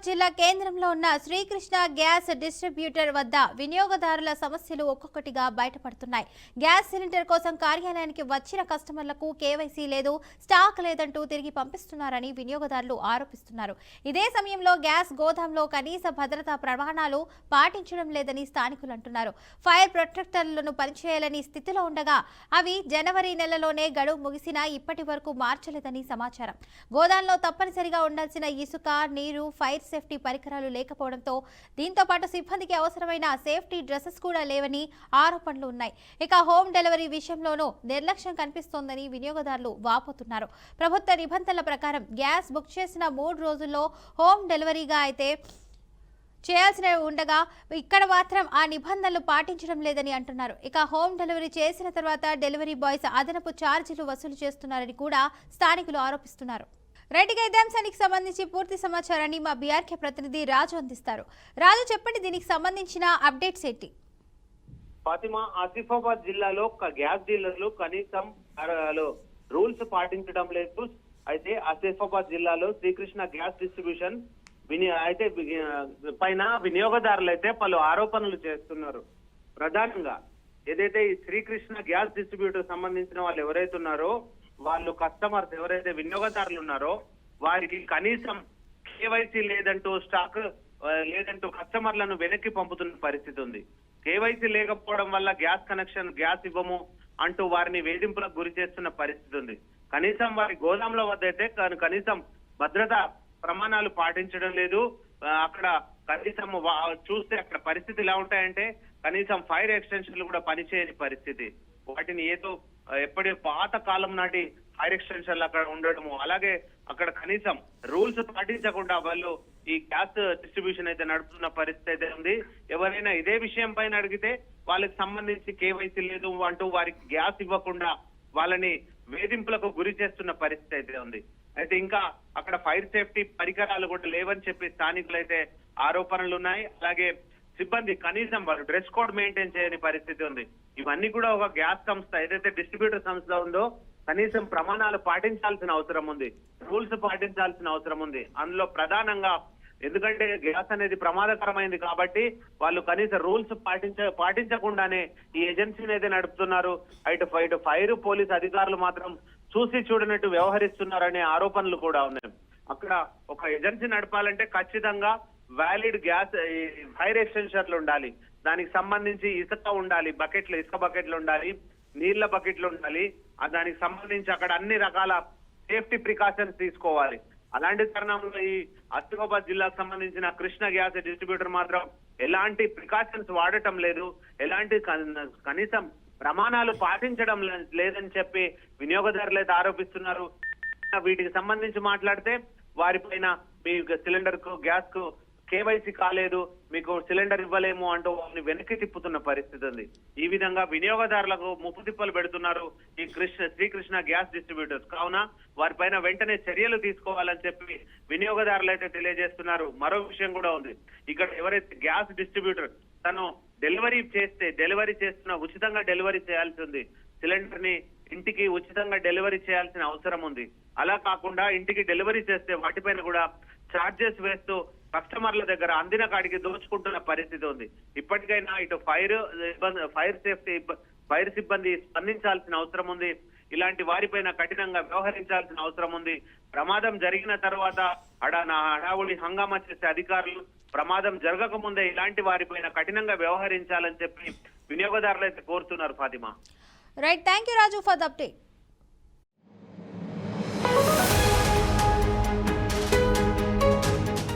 ఆసిఫాబాద్ జిల్లా కేంద్రంలో ఉన్న శ్రీకృష్ణ గ్యాస్ డిస్ట్రిబ్యూటర్ వద్ద వినియోగదారుల సమస్యలు ఒక్కొక్కటిగా బయటపడుతున్నాయి. గ్యాస్ సిలిండర్ కోసం కార్యాలయానికి వచ్చిన కస్టమర్లకు కేవైసీ లేదు, స్టాక్ లేదంటూ తిరిగి పంపిస్తున్నారని వినియోగదారులు ఆరోపిస్తున్నారు. ఇదే సమయంలో గ్యాస్ గోదాంలో కనీస భద్రతా ప్రమాణాలు పాటించడం లేదని స్థానికులు అంటున్నారు. ఫైర్ ప్రొటెక్టర్లను పనిచేయాలని స్థితిలో ఉండగా అవి జనవరి నెలలోనే గడువు ముగిసినా ఇప్పటి వరకు మార్చలేదని సమాచారం. గోదాంలో తప్పనిసరిగా ఉండాల్సిన ఇసుక, నీరు, ఫైర్ సేఫ్టీ పరికరాలు లేకపోవడంతో దీంతో పాటు సిబ్బందికి అవసరమైన సేఫ్టీ డ్రెస్సెస్ కూడా లేవని ఆరోపణలు ఉన్నాయి. ఇక హోమ్ డెలివరీ విషయంలోనూ నిర్లక్ష్యం కనిపిస్తోందని వినియోగదారులు వాపోతున్నారు. ప్రభుత్వ నిబంధనల ప్రకారం గ్యాస్ బుక్ చేసిన 3 రోజుల్లో హోమ్ డెలివరీగా అయితే చేయాల్సిన ఉండగా ఇక్కడ మాత్రం ఆ నిబంధనలు పాటించడం లేదని అంటున్నారు. ఇక హోమ్ డెలివరీ చేసిన తర్వాత డెలివరీ బాయ్స్ అదనపు ఛార్జీలు వసూలు చేస్తున్నారని కూడా స్థానికులు ఆరోపిస్తున్నారు. రైట్ గా ఇదే అంశానికి సంబంధించి పూర్తి సమాచారాన్ని మా బీఆర్కే ప్రతినిధి రాజు అందిస్తారు. రాజు, చెప్పండి, దీనికి సంబంధించిన అప్డేట్స్ ఏంటి? ఫాతిమా, ఆసిఫాబాద్ జిల్లాలో గ్యాస్ డీలర్లు కనీసం రూల్స్ పాటించడం లేదు. అయితే ఆసిఫాబాద్ జిల్లాలో శ్రీకృష్ణ గ్యాస్ డిస్ట్రిబ్యూషన్ అయితే పైన వినియోగదారులు అయితే పలు ఆరోపణలు చేస్తున్నారు. ప్రధానంగా ఏదైతే ఈ శ్రీకృష్ణ గ్యాస్ డిస్ట్రిబ్యూటర్ సంబంధించిన వాళ్ళు ఎవరైతే ఉన్నారో, వాళ్ళు కస్టమర్స్ ఎవరైతే వినియోగదారులు ఉన్నారో వారికి కనీసం కేవైసీ లేదంటూ స్టాక్ లేదంటూ కస్టమర్లను వెనక్కి పంపుతున్న పరిస్థితి ఉంది. కేవైసీ లేకపోవడం వల్ల గ్యాస్ కనెక్షన్, గ్యాస్ ఇవ్వము అంటూ వారిని వేధింపులకు గురి చేస్తున్న పరిస్థితి ఉంది. కనీసం వారి గోదాంల వద్ద అయితే కనీసం భద్రతా ప్రమాణాలు పాటించడం లేదు. అక్కడ కనీసం చూస్తే అక్కడ పరిస్థితి ఎలా ఉంటాయంటే కనీసం ఫైర్ ఎక్స్టెన్షన్లు కూడా పనిచేయని పరిస్థితి. వాటిని ఏదో ఎప్పటి పాత కాలం నాటి ఫైర్ ఎక్స్టెన్షన్లు అక్కడ ఉండడము, అలాగే అక్కడ కనీసం రూల్స్ పాటించకుండా వాళ్ళు ఈ గ్యాస్ డిస్ట్రిబ్యూషన్ అయితే నడుపుతున్న పరిస్థితి అయితే ఉంది. ఎవరైనా ఇదే విషయం పైన అడిగితే వాళ్ళకి సంబంధించి కేవైసీ లేదు అంటూ వారికి గ్యాస్ ఇవ్వకుండా వాళ్ళని వేధింపులకు గురి చేస్తున్న పరిస్థితి అయితే ఉంది. అయితే ఇంకా అక్కడ ఫైర్ సేఫ్టీ పరికరాలు కూడా లేవని చెప్పి స్థానికులు అయితే ఆరోపణలు ఉన్నాయి. అలాగే సిబ్బంది కనీసం వాళ్ళు డ్రెస్ కోడ్ మెయింటైన్ చేయని పరిస్థితి ఉంది. ఇవన్నీ కూడా ఒక గ్యాస్ సంస్థ ఏదైతే డిస్ట్రిబ్యూటర్ సంస్థ ఉందో కనీసం ప్రమాణాలు పాటించాల్సిన అవసరం ఉంది, రూల్స్ పాటించాల్సిన అవసరం ఉంది. అందులో ప్రధానంగా ఎందుకంటే గ్యాస్ అనేది ప్రమాదకరమైంది కాబట్టి వాళ్ళు కనీస రూల్స్ పాటించకుండానే ఈ ఏజెన్సీని అయితే నడుపుతున్నారు. ఇటు ఫైర్ పోలీస్ అధికారులు మాత్రం చూసి చూడనట్టు వ్యవహరిస్తున్నారనే ఆరోపణలు కూడా ఉన్నాయి. అక్కడ ఒక ఏజెన్సీ నడపాలంటే ఖచ్చితంగా వ్యాలిడ్ గ్యాస్ ఫైర్ ఎక్స్టెన్షన్లు ఉండాలి, దానికి సంబంధించి ఇసుక ఉండాలి, ఇసుక బకెట్లు ఉండాలి, నీళ్ల బకెట్లు ఉండాలి. దానికి సంబంధించి అక్కడ అన్ని రకాల సేఫ్టీ ప్రికాషన్స్ తీసుకోవాలి. అలాంటి తరుణంలో ఈ ఆసిఫాబాద్ జిల్లాకు సంబంధించిన కృష్ణ గ్యాస్ డిస్ట్రిబ్యూటర్ మాత్రం ఎలాంటి ప్రికాషన్స్ వాడటం లేదు, ఎలాంటి కనీసం ప్రమాణాలు పాటించడం లేదని చెప్పి వినియోగదారులు అయితే ఆరోపిస్తున్నారు. వీటికి సంబంధించి మాట్లాడితే వారిపైన మీ సిలిండర్ కు, గ్యాస్ కు కేవైసీ కాలేదు, మీకు సిలిండర్ ఇవ్వలేము అంటూ వారిని వెనక్కి తిప్పుతున్న పరిస్థితి ఉంది. ఈ విధంగా వినియోగదారులకు ముప్పు తిప్పలు పెడుతున్నారు ఈ శ్రీకృష్ణ గ్యాస్ డిస్ట్రిబ్యూటర్స్. కావున వారిపైన వెంటనే చర్యలు తీసుకోవాలని చెప్పి వినియోగదారులు అయితే తెలియజేస్తున్నారు. మరో విషయం కూడా ఉంది. ఇక్కడ ఎవరైతే గ్యాస్ డిస్ట్రిబ్యూటర్ తను డెలివరీ చేస్తున్న ఉచితంగా డెలివరీ చేయాల్సి ఉంది. సిలిండర్ ని ఇంటికి ఉచితంగా డెలివరీ చేయాల్సిన అవసరం ఉంది. అలా కాకుండా ఇంటికి డెలివరీ చేస్తే వాటిపైన కూడా ఛార్జెస్ వేస్తూ కస్టమర్ల దగ్గర అందిన కాడికి దోచుకుంటున్న పరిస్థితి ఉంది. ఇప్పటికైనా ఇటు ఫైర్ సిబ్బంది స్పందించాల్సిన అవసరం ఉంది. ఇలాంటి వారిపైన కఠినంగా వ్యవహరించాల్సిన అవసరం ఉంది. ప్రమాదం జరిగిన తర్వాత హడావుడి హంగామా చేసే అధికారులు ప్రమాదం జరగక ముందే ఇలాంటి వారిపైన కఠినంగా వ్యవహరించాలని చెప్పి వినియోగదారులు అయితే కోరుతున్నారు. Fatima, right, thank you Raju for the update.